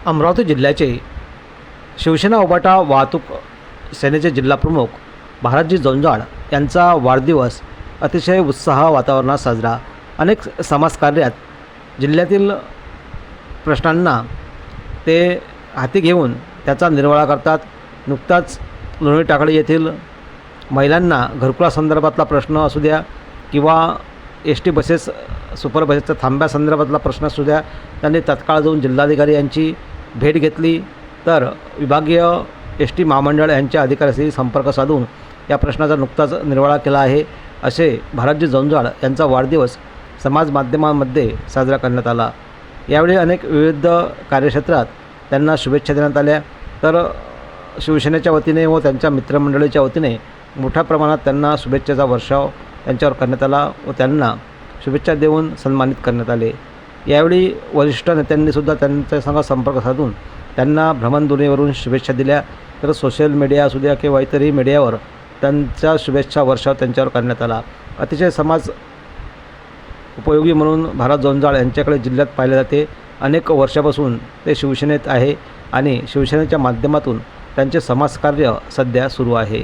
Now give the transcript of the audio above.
अमरावती जिल्ह्याचे शिवसेना उभाटा वाहतूक सेनेचे जिल्हाप्रमुख भारतजी जंजाळ यांचा वाढदिवस अतिशय उत्साह वातावरणात साजरा। अनेक समाजकार्यात जिल्ह्यातील प्रश्नांना ते हाती घेऊन त्याचा निर्वाळा करतात। नुकताच लोणी टाकळी येथील महिलांना घरकुलासंदर्भातला प्रश्न असू द्या किंवा एस-टी बसेस सुपर बसेसच्या थांब्यासंदर्भातला प्रश्न असू द्या, त्यांनी तत्काळ जाऊन जिल्हाधिकारी यांची भेट घेतली। तर विभागीय एस-टी महामंडळ यांच्या अधिकाऱ्यांशी संपर्क साधून या प्रश्नाचा नुकताच निर्वाळा केला आहे। असे भारतजी जंजाळ यांचा वाढदिवस समाज माध्यमांमध्ये साजरा करण्यात आला। यावेळी अनेक विविध कार्यक्षेत्रात त्यांना शुभेच्छा देण्यात आल्या। तर शिवसेनेच्या वतीने व त्यांच्या मित्रमंडळीच्या वतीने मोठ्या प्रमाणात त्यांना शुभेच्छेचा वर्षाव त्यांच्यावर करण्यात आला व त्यांना शुभेच्छा देऊन सन्मानित करण्यात आले। यावेळी वरिष्ठ नेत्यांनीसुद्धा त्यांच्या संग संपर्क साधून त्यांना भ्रमणध्वनीवरून शुभेच्छा दिल्या। तर सोशल मीडिया असू द्या किंवा इतरही मीडियावर त्यांचा शुभेच्छा वर्षाव त्यांच्यावर करण्यात आला। अतिशय समाज उपयोगी म्हणून भारत जंजाळ यांच्याकडे जिल्ह्यात पाहिले जाते। अनेक वर्षापासून ते शिवसेनेत आहे आणि शिवसेनेच्या माध्यमातून त्यांचे समाजकार्य सध्या सुरू आहे।